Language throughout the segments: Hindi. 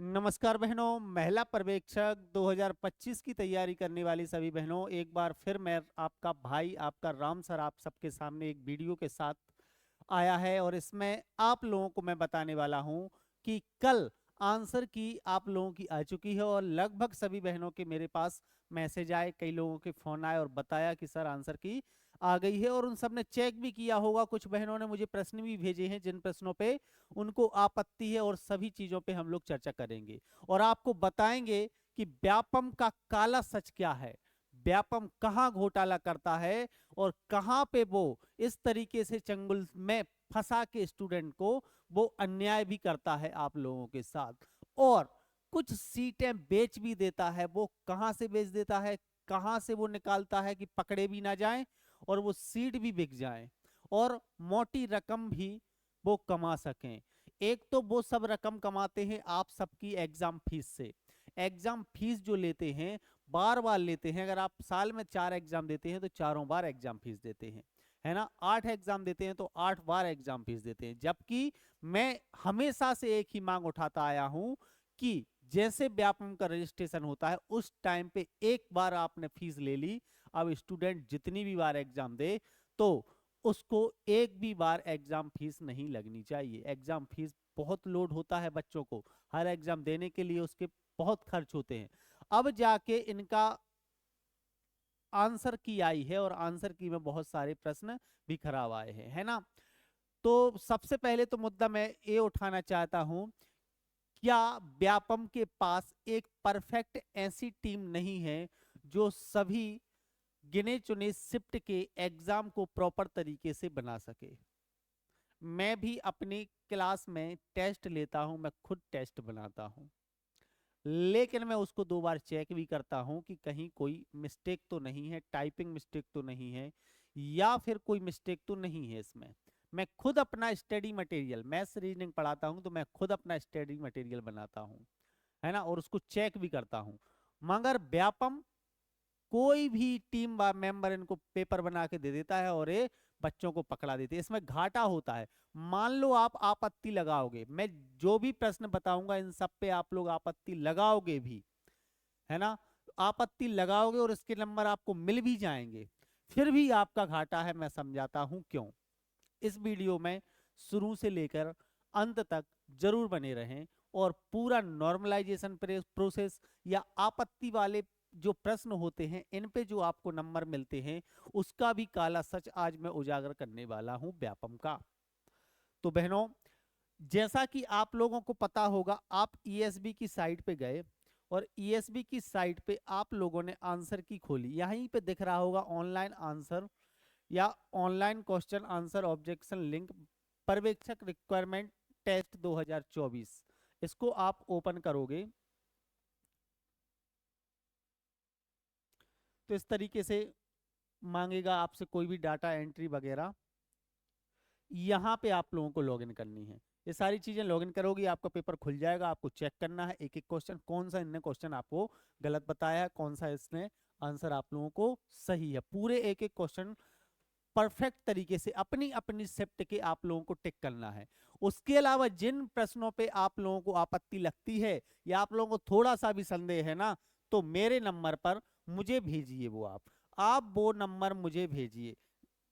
नमस्कार बहनों, महिला पर्यवेक्षक 2025 की तैयारी करने वाली सभी बहनों, एक बार फिर मैं आपका भाई, आपका राम सर, आप सबके सामने एक वीडियो के साथ आया है। और इसमें आप लोगों को मैं बताने वाला हूं कि कल आंसर की आप लोगों की आ चुकी है और लगभग सभी बहनों के मेरे पास मैसेज आए, कई लोगों के फोन आए और बताया कि सर आंसर की आ गई है। और उन सब ने चेक भी किया होगा। कुछ बहनों ने मुझे प्रश्न भी भेजे हैं जिन प्रश्नों पे उनको आपत्ति है, और सभी चीजों पे हम लोग चर्चा करेंगे और आपको बताएंगे कि व्यापम का काला सच क्या है, व्यापम कहाँ घोटाला करता है और कहाँ पे वो इस तरीके से चंगुल में फंसा के स्टूडेंट को वो अन्याय भी करता है आप लोगों के साथ। और कुछ सीटें बेच भी देता है। वो कहां से बेच देता है, कहां से वो निकालता है कि पकड़े भी ना जाएं और वो सीट भी बिक जाएं और मोटी रकम भी वो कमा सकें। एक तो वो सब रकम कमाते हैं आप सबकी एग्जाम फीस से। एग्जाम फीस जो लेते हैं बार बार लेते हैं। अगर आप साल में 4 एग्जाम देते हैं तो चारों बार एग्जाम फीस देते हैं, है ना। 8 एग्जाम देते हैं तो 8 बार एग्जाम फीस देते हैं। जबकि मैं हमेशा से एक ही मांग उठाता आया हूं कि जैसे व्यापम का रजिस्ट्रेशन होता है उस टाइम पे एक बार आपने फीस ले ली, अब स्टूडेंट जितनी भी बार एग्जाम दे तो उसको एक भी बार एग्जाम फीस नहीं लगनी चाहिए। एग्जाम फीस बहुत लोड होता है बच्चों को, हर एग्जाम देने के लिए उसके बहुत खर्च होते हैं। अब जाके इनका आंसर की आई है और आंसर की में बहुत सारे प्रश्न भी खराब आए हैं, है ना। तो सबसे पहले तो मुद्दा मैं ये उठाना चाहता हूं, क्या व्यापम के पास एक परफेक्ट ऐसी टीम नहीं है जो सभी गिने चुने शिफ्ट के एग्जाम को प्रॉपर तरीके से बना सके। मैं भी अपनी क्लास में टेस्ट लेता हूं, मैं खुद टेस्ट बनाता हूं, लेकिन मैं उसको 2 बार चेक भी करता हूं कि कहीं कोई मिस्टेक तो नहीं है, टाइपिंग मिस्टेक तो नहीं है या फिर कोई मिस्टेक तो नहीं है इसमें। मैं खुद अपना स्टडी मटेरियल, मैथ्स रीजनिंग पढ़ाता हूं तो मैं खुद अपना स्टडी मटेरियल बनाता हूं, है ना, और उसको चेक भी करता हूं। मगर व्यापम कोई भी टीम मेंबर इनको पेपर बना के दे देता है और ये बच्चों को पकड़ा देते हैं। इसमें घाटा होता है। मान लो आप आपत्ति लगाओगे, मैं जो भी प्रश्न बताऊंगा इन सब पे आप लोग आपत्ति लगाओगे भी, है ना। आपत्ति लगाओगे और इसके नंबर आपको मिल भी जाएंगे, फिर भी आपका घाटा है। मैं समझाता हूं क्यों। इस वीडियो में शुरू से लेकर अंत तक जरूर बने रहें और पूरा नॉर्मलाइजेशन प्रोसेस या आपत्ति वाले जो प्रश्न होते हैं इन पे जो आपको नंबर मिलते हैं उसका भी काला सच आज मैं उजागर करने वाला हूं व्यापम का। तो बहनों, जैसा कि आप लोगों को पता होगा, आप ईएसबी की साइट पे गए और ईएसबी की साइट पे आप लोगों ने आंसर की खोली। यहीं पे दिख रहा होगा ऑनलाइन आंसर या online question answer objection link पर्यवेक्षक रिक्वायरमेंट टेस्ट 2024। इसको आप ओपन करोगे तो इस तरीके से मांगेगा आपसे कोई भी डाटा एंट्री वगैरह। यहाँ पे आप लोगों को लॉगिन करनी है। ये सारी चीजें लॉगिन करोगी आपका पेपर खुल जाएगा। आपको चेक करना है एक एक क्वेश्चन, कौन सा इनने क्वेश्चन आपको गलत बताया है, कौन सा इसने आंसर आप लोगों को सही है। पूरे एक एक क्वेश्चन परफेक्ट तरीके से अपनी अपनी शिफ्ट के आप लोगों को टिक करना है। उसके अलावा जिन प्रश्नों पे आप लोगों को आपत्ति लगती है या आप लोगों को थोड़ा सा भी संदेह है ना, तो मेरे नंबर पर मुझे भेजिए। वो आप वो नंबर मुझे भेजिए।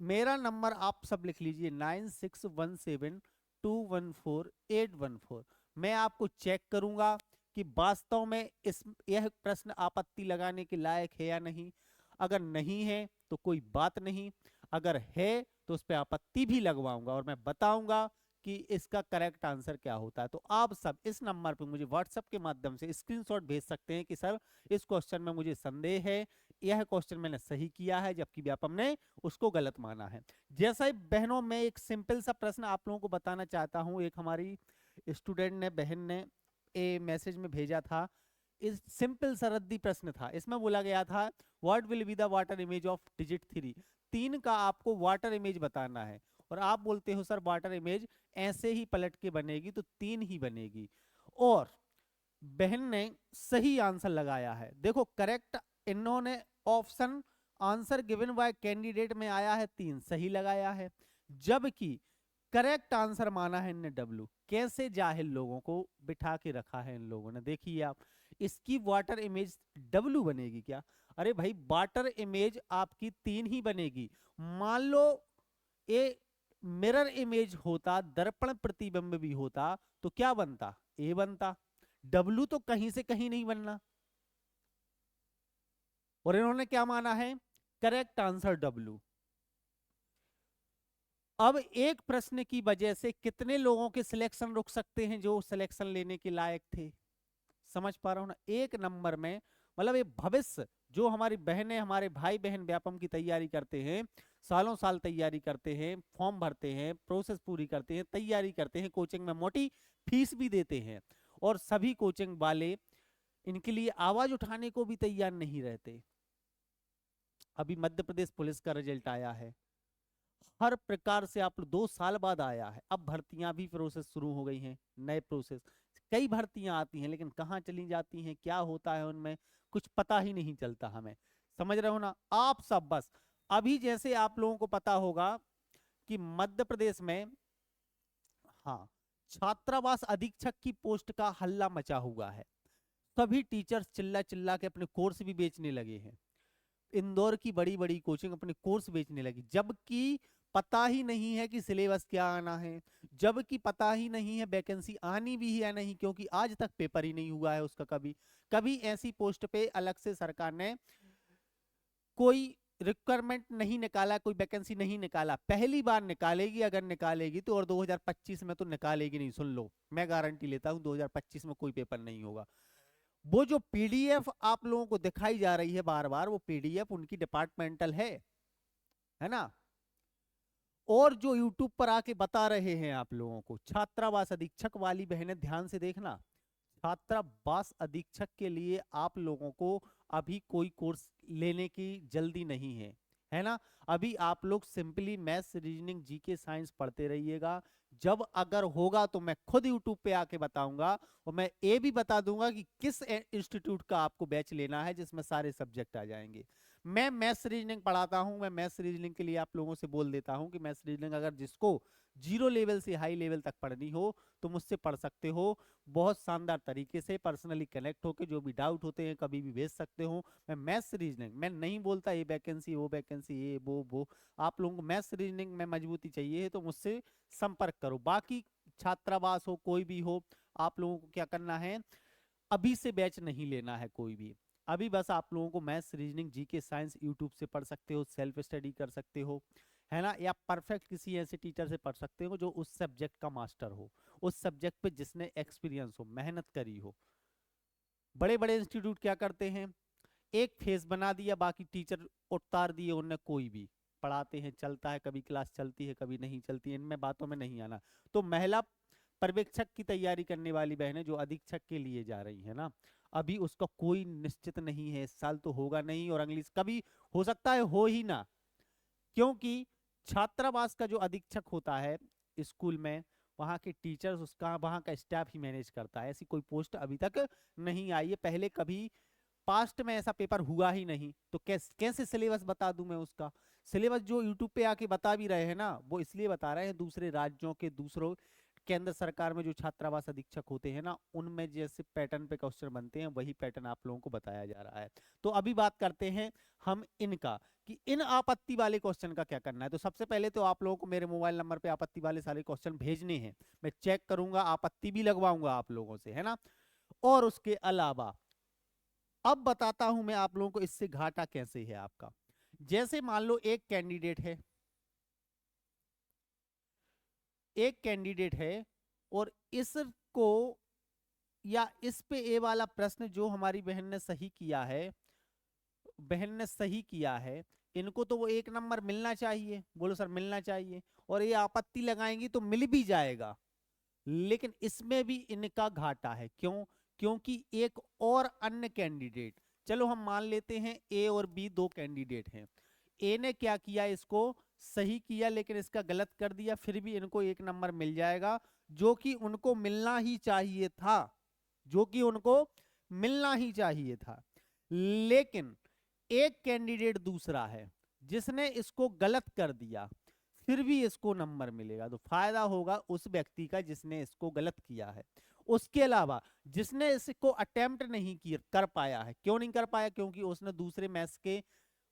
मेरा नंबर आप सब लिख लीजिए 9617214814। मैं आपको चेक करूंगा कि वास्तव में इस यह प्रश्न आपत्ति लगाने के लायक है या नहीं। अगर नहीं है तो कोई बात नहीं, अगर है तो उस पर आपत्ति भी लगवाऊंगा और मैं बताऊंगा कि इसका करेक्ट आंसर क्या होता है। तो आप सब इस नंबर पे मुझे व्हाट्सएप के माध्यम से स्क्रीनशॉट भेज सकते हैं कि सर इस क्वेश्चन में मुझे संदेह है, यह क्वेश्चन मैंने सही किया है जबकि व्यापम ने उसको गलत माना है। जैसा ही बहनों, मैं एक सिंपल सा प्रश्न आप लोगों को बताना चाहता हूं। एक हमारी स्टूडेंट ने, बहन ने ए मैसेज में भेजा था। इस सिंपल सा रद्दी प्रश्न था। इसमें बोला गया था what will be the water image of digit 3। 3 का आपको वाटर इमेज बताना है और आप बोलते हो सर वाटर इमेज ऐसे ही पलट के बनेगी तो 3 ही बनेगी। और बहन ने सही आंसर लगाया है। देखो करेक्ट इन्होंने option answer given by candidate में आया है 3, सही लगाया है। जबकि करेक्ट आंसर माना है इनने W। कैसे जाहिल लोगों को बिठा के रखा है इन लोगों ने। देखिए आप, इसकी वाटर इमेज W बनेगी क्या? अरे भाई, वाटर इमेज आपकी 3 ही बनेगी। मान लो ए मिरर इमेज होता, दर्पण प्रतिबिंब भी होता, तो क्या बनता? A बनता। W तो कहीं से कहीं नहीं बनना, और इन्होंने क्या माना है? Correct answer W। अब एक प्रश्न की वजह से कितने लोगों के सिलेक्शन रुक सकते हैं जो सिलेक्शन लेने के लायक थे? समझ पा रहा हूं ना? एक नंबर में, मतलब ये भविष्य, जो हमारी बहनें हमारे भाई बहन व्यापम की तैयारी करते हैं, सालों साल तैयारी करते हैं, फॉर्म भरते हैं, प्रोसेस पूरी करते हैं, तैयारी करते हैं, कोचिंग में मोटी फीस भी देते हैं, और सभी कोचिंग वाले इनके लिए आवाज उठाने को भी तैयार नहीं रहते। अभी मध्य प्रदेश पुलिस का रिजल्ट आया है, हर प्रकार से आप 2 साल बाद आया है। अब भर्तियां भी प्रोसेस शुरू हो गई हैं, नए प्रोसेस, कई भर्तियां आती हैं, लेकिन कहाँ चली जाती हैं, क्या होता है उनमें, कुछ पता ही नहीं चलता हमें। समझ रहे हो ना आप सब? बस अभी जैसे आप लोगों को पता होगा कि मध्य प्रदेश में, हाँ, छात्रावास अधीक्षक की पोस्ट का हल्ला मचा हुआ है। सभी टीचर्स चिल्ला चिल्ला के अपने कोर्स भी बेचने लगे हैं। इंदौर की बड़ी बड़ी कोचिंग अपने कोर्स बेचने लगी, जबकि पता ही नहीं है कि सिलेबस क्या आना है, जबकि पता ही नहीं है वैकेंसी आनी भी है या नहीं, क्योंकि आज तक पेपर ही नहीं हुआ है उसका। कभी कभी ऐसी पोस्ट पे अलग से सरकार ने कोई रिक्वायरमेंट नहीं निकाला, कोई वैकेंसी नहीं निकाला। पहली बार निकालेगी, अगर निकालेगी तो, और 2025 में तो निकालेगी नहीं। सुन लो, मैं गारंटी लेता हूं 2025 में कोई पेपर नहीं होगा। वो जो पीडीएफ आप लोगों को दिखाई जा रही है बार बार, वो पीडीएफ उनकी डिपार्टमेंटल है ना। और जो यूट्यूब पर आके बता रहे हैं आप लोगों को, छात्रावास अधीक्षक वाली बहनें ध्यान से देखना, छात्रावास अधीक्षक के लिए आप लोगों को अभी कोई कोर्स लेने की जल्दी नहीं है ना। अभी आप लोग simply maths, reasoning, GK, science पढ़ते रहिएगा। जब अगर होगा तो मैं खुद यूट्यूब पे आके बताऊंगा, और मैं ये भी बता दूंगा कि किस इंस्टीट्यूट का आपको बैच लेना है जिसमें सारे सब्जेक्ट आ जाएंगे। मैं मैथ्स रीजनिंग पढ़ाता हूं। मैं मैथ्स रीजनिंग के लिए आप लोगों से बोल देता हूं कि मैथ्स रीजनिंग अगर जिसको 0 लेवल से हाई लेवल तक पढ़नी हो तो मुझसे पढ़ सकते हो। बहुत शानदार तरीके से पर्सनली कनेक्ट होकर जो भी डाउट होते हैं कभी भी भेज सकते हो। मैं मैथ्स रीजनिंग, मैं नहीं बोलता ये वैकेंसी वो वैकेंसी, ये वो। आप लोगों को मैथ्स रीजनिंग में मजबूती चाहिए है तो मुझसे संपर्क करो। बाकी छात्रावास हो, कोई भी हो, आप लोगों को क्या करना है, अभी से बैच नहीं लेना है कोई भी। अभी बस आप लोगों को maths, reasoning, GK, science YouTube से पढ़ सकते हो, सेल्फ स्टडी कर सकते हो, है ना, या परफेक्ट किसी ऐसे टीचर से पढ़ सकते हो जो उस सब्जेक्ट का मास्टर हो, उस सब्जेक्ट पे जिसने एक्सपीरियंस हो, मेहनत करी हो। बड़े बड़े इंस्टीट्यूट क्या करते हैं, एक फेस बना दिया, बाकी टीचर उतार दिए उनने, कोई भी पढ़ाते हैं, चलता है, कभी क्लास चलती है कभी नहीं चलती है, इनमें बातों में नहीं आना। तो महिला पर्यवेक्षक की तैयारी करने वाली बहनें जो अधीक्षक के लिए जा रही है ना, अभी उसका कोई निश्चित नहीं है, इस साल तो होगा नहीं, और अगली कभी हो सकता है हो ही ना, क्योंकि छात्रावास का जो अधीक्षक होता है स्कूल में, वहां के टीचर्स, उसका वहां का स्टाफ ही मैनेज करता है। ऐसी कोई पोस्ट अभी तक नहीं आई है, पहले कभी पास्ट में ऐसा पेपर हुआ ही नहीं। तो कैसे सिलेबस बता दूं मैं उसका? सिलेबस जो यूट्यूब पे आके बता भी रहे हैं ना, वो इसलिए बता रहे हैं दूसरे राज्यों के, दूसरों केंद्र सरकार में जो छात्रावास अधीक्षक होते हैं ना, उनमें जैसे पैटर्न पे क्वेश्चन बनते हैं, वही पैटर्न आप लोगों को बताया जा रहा है। तो अभी बात करते हैं हम इनका, कि इन आपत्ति वाले क्वेश्चन का क्या करना है। तो सबसे पहले तो आप लोगों को मेरे मोबाइल नंबर पे आपत्ति वाले सारे क्वेश्चन भेजने हैं, मैं चेक करूंगा, आपत्ति भी लगवाऊंगा आप लोगों से, है ना। और उसके अलावा अब बताता हूं मैं आप लोगों को इससे घाटा कैसे है आपका। जैसे मान लो एक कैंडिडेट है और इसको, या इस पे ए वाला प्रश्न जो हमारी बहन ने सही किया है, इनको तो वो 1 नंबर मिलना चाहिए, बोलो सर मिलना चाहिए, और ये आपत्ति लगाएंगी तो मिल भी जाएगा। लेकिन इसमें भी इनका घाटा है, क्यों? क्योंकि एक और अन्य कैंडिडेट, चलो हम मान लेते हैं ए और बी 2 कैंडिडेट हैं, ए ने क्या किया, इसको सही किया लेकिन इसका गलत कर दिया, फिर भी इनको 1 नंबर मिल जाएगा, जो कि उनको मिलना ही चाहिए था, जो कि उनको मिलना ही चाहिए था। लेकिन एक कैंडिडेट दूसरा है जिसने इसको गलत कर दिया, फिर भी इसको नंबर मिलेगा। तो फायदा होगा उस व्यक्ति का जिसने इसको गलत किया है। उसके अलावा जिसने इसको अटेम्प्ट नहीं किया कर पाया है, क्यों नहीं कर पाया? क्योंकि उसने दूसरे मैथ्स के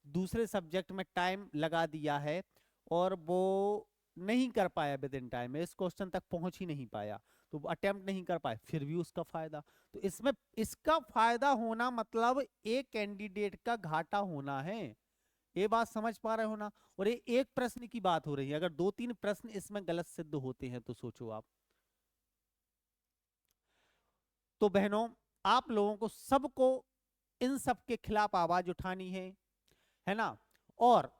दूसरे सब्जेक्ट में टाइम लगा दिया है और वो नहीं कर पाया विद इन टाइम में, इस क्वेश्चन तक पहुंच ही नहीं पाया, तो अटेम्प्ट नहीं कर पाए, फिर भी उसका फायदा। तो इसमें इसका फायदा होना मतलब एक कैंडिडेट का घाटा होना है। ये बात समझ पा रहे हो ना? और ये एक प्रश्न की बात हो रही है, अगर 2-3 प्रश्न इसमें गलत सिद्ध होते हैं तो सोचो आप। तो बहनों, आप लोगों को सबको इन सब के खिलाफ आवाज उठानी है ना? और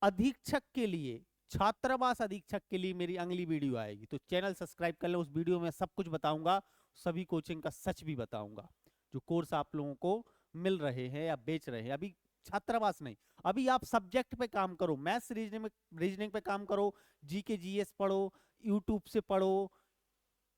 अधीक्षक के लिए, छात्रावास अधीक्षक के लिए मेरी अगली वीडियो आएगी, तो चैनल सब्सक्राइब कर ले। उस वीडियो में सब कुछ बताऊंगा, सभी कोचिंग का सच भी बताऊंगा, जो कोर्स आप लोगों को मिल रहे हैं या बेच रहे हैं। अभी छात्रावास नहीं, अभी आप सब्जेक्ट पे काम करो, मैथ्स रीजनिंग पे काम करो, जीके जीएस पढ़ो, यूट्यूब से पढ़ो,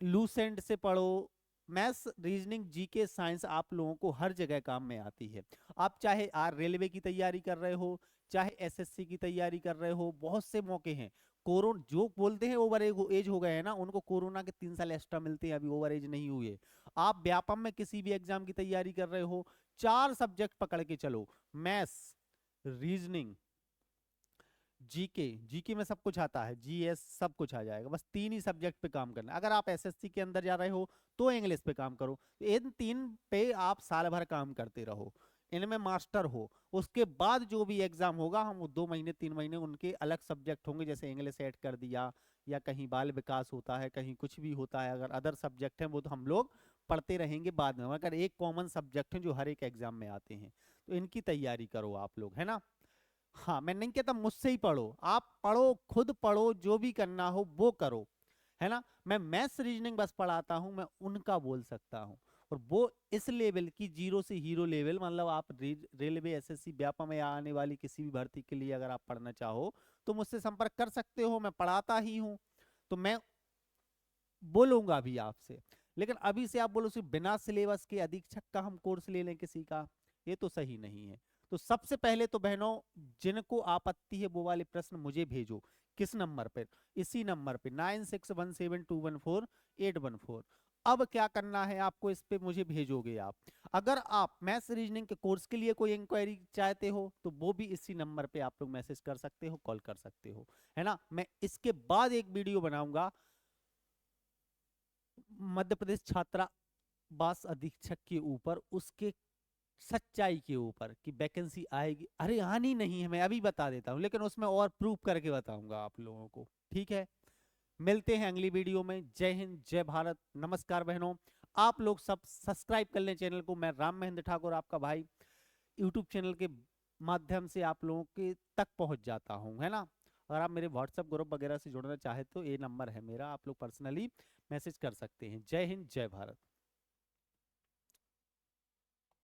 लूसेंट से पढ़ो। मैथ्स रीजनिंग जीके साइंस आप लोगों को हर जगह काम में आती है। आप चाहे रेलवे की तैयारी कर रहे हो, चाहे एसएससी की तैयारी कर रहे हो, बहुत से मौके हैं। कोरोना जो बोलते हैं ओवर एज हो गए हैं ना, उनको कोरोना के 3 साल एक्स्ट्रा मिलते हैं, अभी ओवर एज नहीं हुए। आप व्यापम में किसी भी एग्जाम की तैयारी कर रहे हो, 4 सब्जेक्ट पकड़ के चलो, मैथ्स, रीजनिंग, जीके में सब कुछ आता है, जीएस सब कुछ आ जाएगा, बस 3 ही सब्जेक्ट पे काम करना है। अगर आप एसएससी के अंदर जा रहे हो तो इंग्लिश पे काम करो, तो इन 3 पे आप साल भर काम करते रहो, इनमें मास्टर हो। उसके बाद जो भी एग्जाम होगा, हम 2 महीने 3 महीने उनके अलग सब्जेक्ट होंगे, जैसे इंग्लिश ऐड कर दिया, या कहीं बाल विकास होता है, कहीं कुछ भी होता है, अगर अदर सब्जेक्ट है वो तो हम लोग पढ़ते रहेंगे बाद में। मगर एक कॉमन सब्जेक्ट है जो हर एक एग्जाम में आते हैं, तो इनकी तैयारी करो आप लोग, है ना? हाँ, मैं नहीं कहता मुझसे ही पढ़ो, आप पढ़ो, खुद पढ़ो, जो भी करना हो वो करो, है ना? मैं मैथ्स रीजनिंग बस पढ़ाता हूं, मैं उनका बोल सकता हूं। और वो इस लेवल की, जीरो से हीरो लेवल, मतलब आप रेलवे, एसएससी, व्यापम या आने वाली किसी भी भर्ती के लिए अगर आप पढ़ना चाहो तो मुझसे संपर्क कर सकते हो, मैं पढ़ाता ही हूँ। तो मैं बोलूंगा भी आपसे। लेकिन अभी से आप बोलो सिर्फ बिना सिलेबस के अधीक्षक का हम कोर्स ले लें किसी का, ये तो सही नहीं है। तो सबसे पहले तो बहनों, जिनको आपत्ति है वो वाले प्रश्न मुझे भेजो। किस नंबर पर? इसी नंबर पे 9617214814। अब क्या करना है आपको, इस पे मुझे भेजोगे आप। अगर आप मैथ्स रीजनिंग के कोर्स के लिए कोई इंक्वायरी चाहते हो तो वो भी इसी नंबर पे आप लोग मैसेज कर सकते हो, कॉल कर सकते हो, है ना? मैं इसके बाद एक वीडियो बनाऊंगा मध्य प्रदेश छात्रावास अधीक्षक के ऊपर, उसके सच्चाई के ऊपर कि वैकेंसी आएगी, अरे आनी नहीं है, मैं अभी बता देता हूं, लेकिन उसमें और प्रूफ करके बताऊंगा आप लोगों को। ठीक है, मिलते हैं अगली वीडियो में। जय हिंद, जय भारत, नमस्कार बहनों। आप लोग सब सब्सक्राइब कर लें चैनल को। मैं राम महेंद्र ठाकुर, आपका भाई, यूट्यूब चैनल के माध्यम से आप लोगों के तक पहुंच जाता हूं, है ना? अगर आप मेरे व्हाट्सएप ग्रुप वगैरह से जुड़ना चाहे तो ये नंबर है मेरा, आप लोग पर्सनली मैसेज कर सकते हैं। जय हिंद, जय भारत।